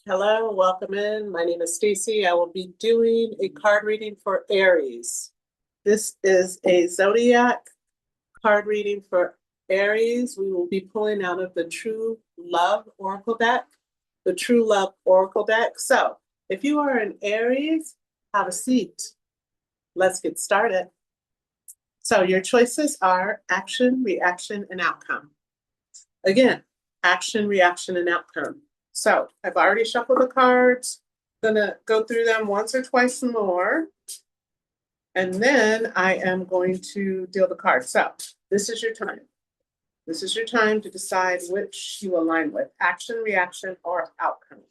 Hello, welcome in. My name is Stacy. I will be doing a card reading for Aries. This is a Zodiac card reading for Aries. We will be pulling out of the True Love Oracle deck, the True Love Oracle deck. So if you are an Aries, have a seat. Let's get started. So your choices are action, reaction, and outcome. Again, action, reaction, and outcome. So I've already shuffled the cards. Gonna go through them once or twice more. And then I am going to deal the cards. So this is your time. This is your time to decide which you align with, action, reaction, or outcome.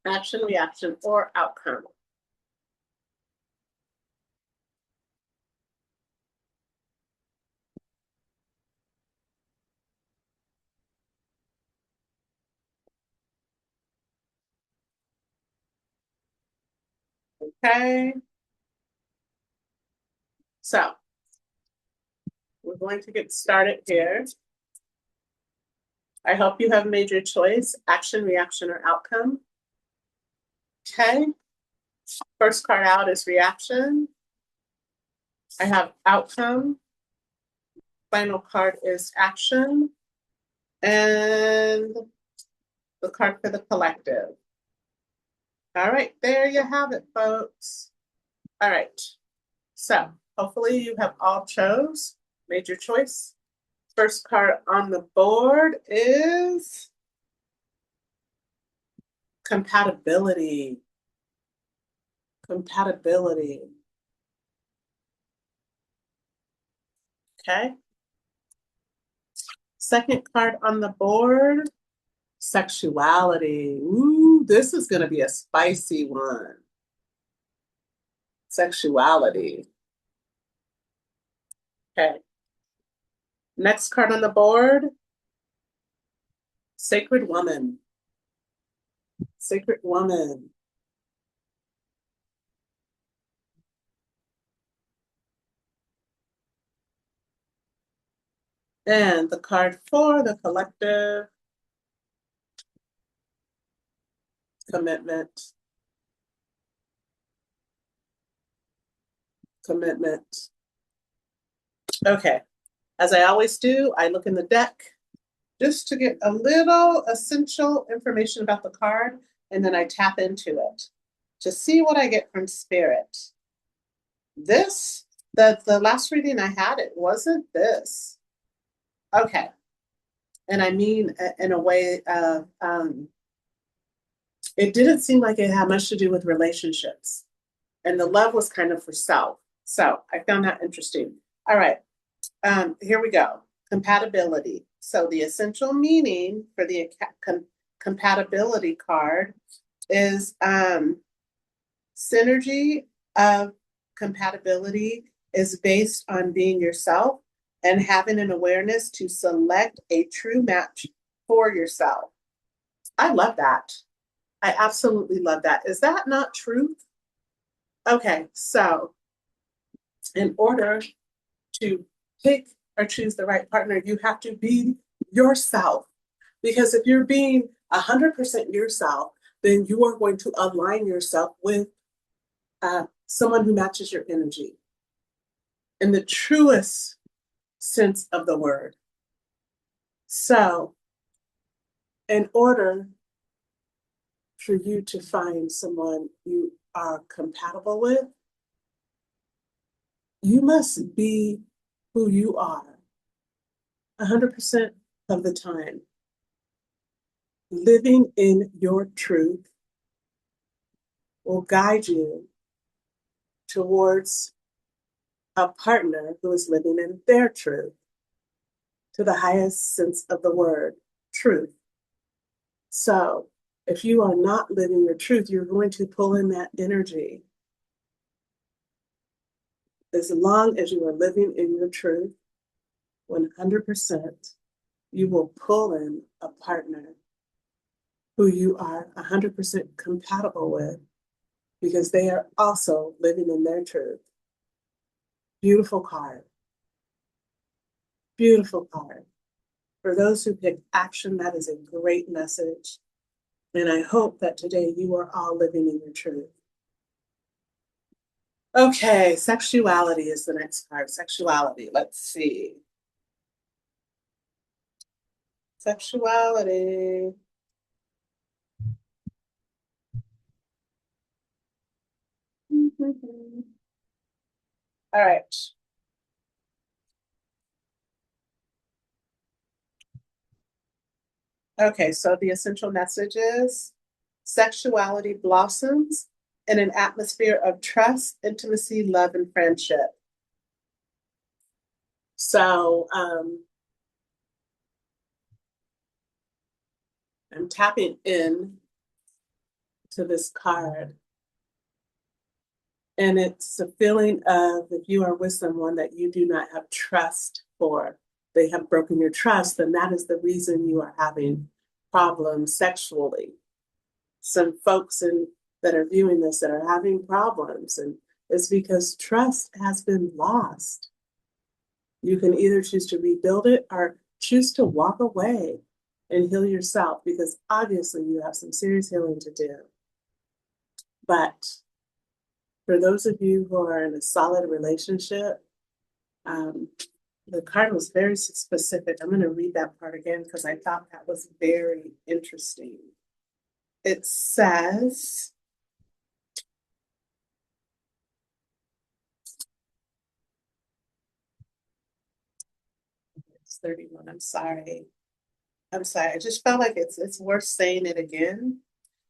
Action, reaction, or outcome. Okay. So we're going to get started here. I hope you have made your choice, action, reaction, or outcome. Okay. First card out is reaction. I have outcome. Final card is action. And the card for the collective. All right, there you have it, folks. All right. So hopefully you have all made your choice. First card on the board is compatibility. Compatibility. Okay. Second card on the board, sexuality. Ooh, this is going to be a spicy one. Sexuality. Okay. Next card on the board, sacred woman. Sacred woman. And the card for the collective, commitment. Commitment. Okay. As I always do, I look in the deck just to get a little essential information about the card, and then I tap into it to see what I get from spirit. This, the last reading I had, it wasn't this. Okay. And I mean, in a way of, it didn't seem like it had much to do with relationships. And the love was kind of for self. So I found that interesting. All right. Here we go. Compatibility. So the essential meaning for the compatibility card is synergy of compatibility is based on being yourself and having an awareness to select a true match for yourself. I love that. I absolutely love that. Is that not truth? Okay, so in order to pick or choose the right partner, you have to be yourself. Because if you're being 100% yourself, then you are going to align yourself with someone who matches your energy in the truest sense of the word. So, in order for you to find someone you are compatible with, you must be who you are 100% of the time. Living in your truth will guide you towards a partner who is living in their truth, to the highest sense of the word, truth. So if you are not living your truth, you're going to pull in that energy. As long as you are living in your truth, 100%, you will pull in a partner who you are 100% compatible with because they are also living in their truth. Beautiful card. Beautiful card. For those who pick action, that is a great message. And I hope that today you are all living in your truth. Okay, sexuality is the next card. Sexuality, let's see. Sexuality. All right. Okay, so the essential message is sexuality blossoms in an atmosphere of trust, intimacy, love, and friendship. So I'm tapping in to this card, and it's a feeling of if you are with someone that you do not have trust for, they have broken your trust, then that is the reason you are having problems sexually. Some folks that are viewing this that are having problems, and it's because trust has been lost. You can either choose to rebuild it or choose to walk away and heal yourself, because obviously you have some serious healing to do. But for those of you who are in a solid relationship, the card was very specific. I'm going to read that part again because I thought that was very interesting. It says, it's 31. I'm sorry. I just felt like it's worth saying it again.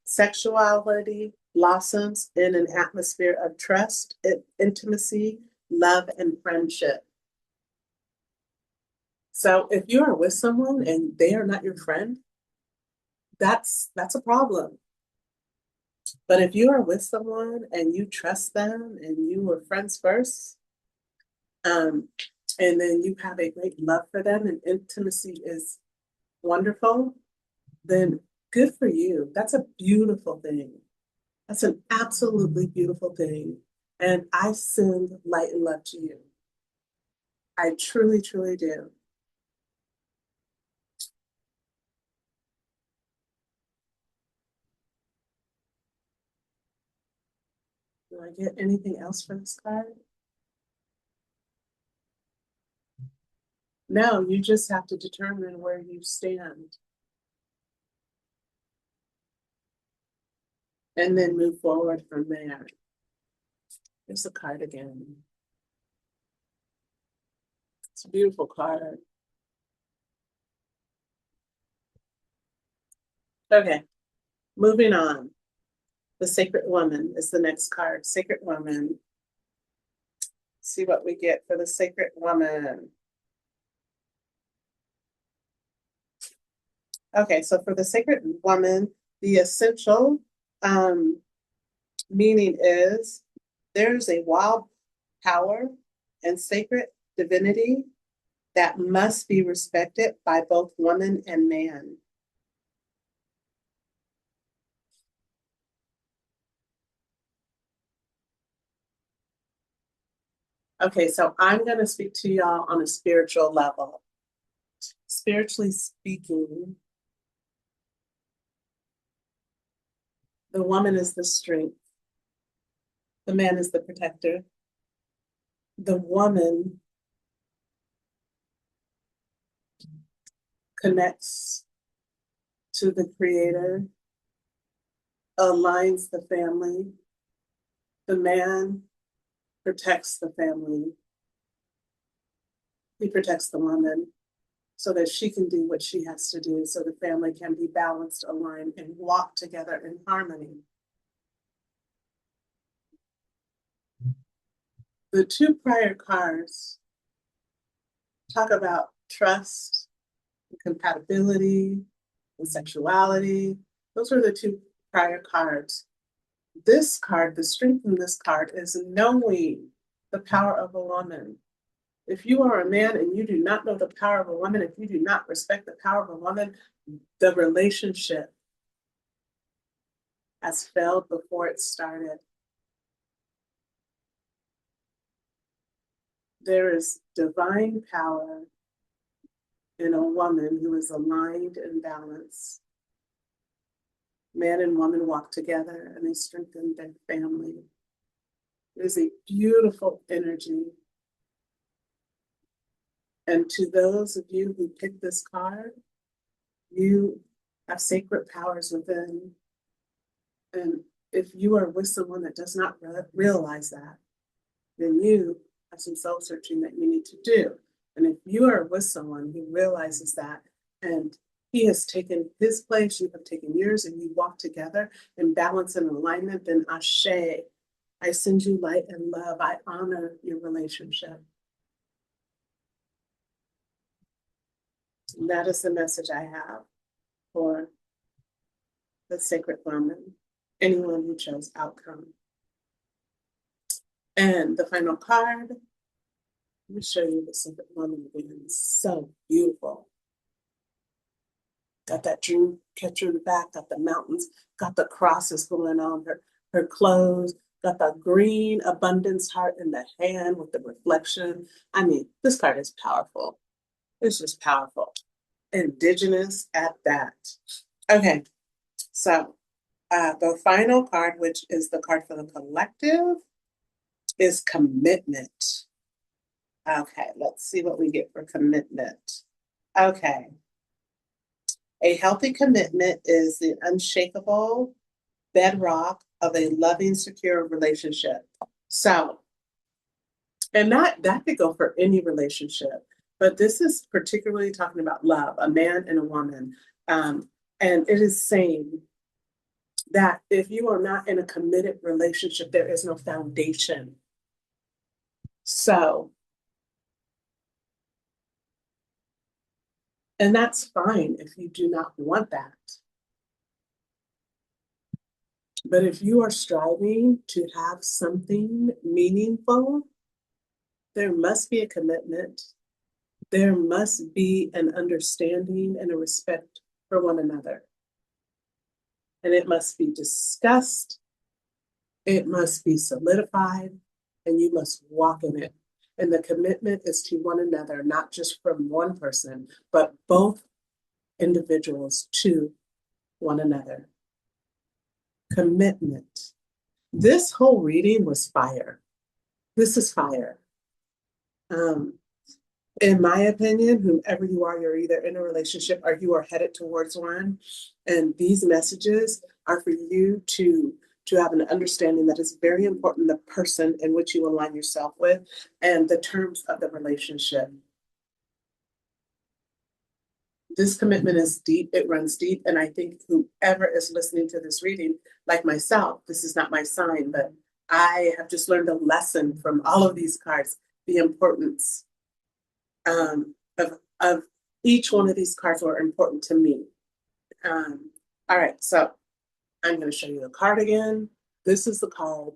Sexuality blossoms in an atmosphere of trust, intimacy, love, and friendship. So if you are with someone and they are not your friend, that's a problem. But if you are with someone and you trust them and you were friends first, and then you have a great love for them and intimacy is wonderful, then good for you. That's a beautiful thing. That's an absolutely beautiful thing. And I send light and love to you. I truly, truly do. Do I get anything else for this card? No, you just have to determine where you stand and then move forward from there. Here's the card again. It's a beautiful card. Okay, moving on. The Sacred Woman is the next card. Sacred Woman. See what we get for the Sacred Woman. Okay, so for the Sacred Woman, the essential meaning is there's a wild power and sacred divinity that must be respected by both woman and man. Okay, so I'm going to speak to y'all on a spiritual level. Spiritually speaking, the woman is the strength, the man is the protector. The woman connects to the creator, aligns the family. The man protects the family. He protects the woman so that she can do what she has to do so the family can be balanced, aligned, and walk together in harmony. The two prior cards talk about trust, and compatibility, and sexuality. Those are the two prior cards. This card, the strength in this card is knowing the power of a woman. If you are a man and you do not know the power of a woman, if you do not respect the power of a woman, the relationship has failed before it started. There is divine power in a woman who is aligned and balanced. Man and woman walk together and they strengthen their family. It is a beautiful energy. And to those of you who picked this card, you have sacred powers within. And if you are with someone that does not realize that, then you have some soul searching that you need to do. And if you are with someone who realizes that and he has taken his place, you have taken yours, and you walk together in balance and alignment, then Ashe, I send you light and love. I honor your relationship. And that is the message I have for the sacred woman, anyone who chose outcome. And the final card, let me show you the sacred woman again. It's so beautiful. Got that dream catcher in the back, got the mountains, got the crosses going on her clothes, got the green abundance heart in the hand with the reflection. I mean, this card is powerful. It's just powerful. Indigenous at that. Okay, so the final card, which is the card for the collective, is commitment. Okay, let's see what we get for commitment. Okay. A healthy commitment is the unshakable bedrock of a loving, secure relationship. So, and that could go for any relationship, but this is particularly talking about love, a man and a woman. And it is saying that if you are not in a committed relationship, there is no foundation. So, and that's fine if you do not want that. But if you are striving to have something meaningful, there must be a commitment. There must be an understanding and a respect for one another. And it must be discussed. It must be solidified, and you must walk in it. And the commitment is to one another, not just from one person, but both individuals to one another. Commitment. This whole reading was fire. This is fire. In my opinion, whomever you are, you're either in a relationship or you are headed towards one. And these messages are for you to have an understanding that is very important, the person in which you align yourself with and the terms of the relationship. This commitment is deep, it runs deep. And I think whoever is listening to this reading, like myself, this is not my sign, but I have just learned a lesson from all of these cards, the importance of each one of these cards were important to me. All right, so I'm going to show you the card again. This is the card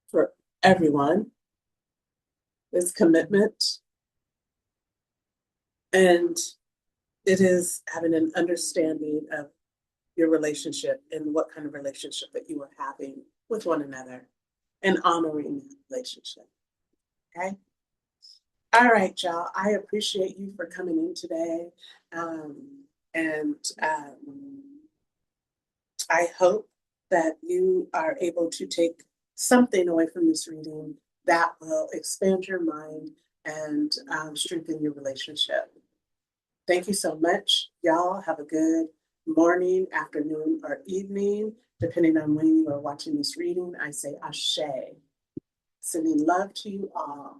for everyone. It's commitment. And it is having an understanding of your relationship and what kind of relationship that you are having with one another and honoring that relationship. Okay? All right, y'all. I appreciate you for coming in today. And I hope that you are able to take something away from this reading that will expand your mind and strengthen your relationship. Thank you so much. Y'all have a good morning, afternoon, or evening, depending on when you are watching this reading. I say ashe. Sending love to you all.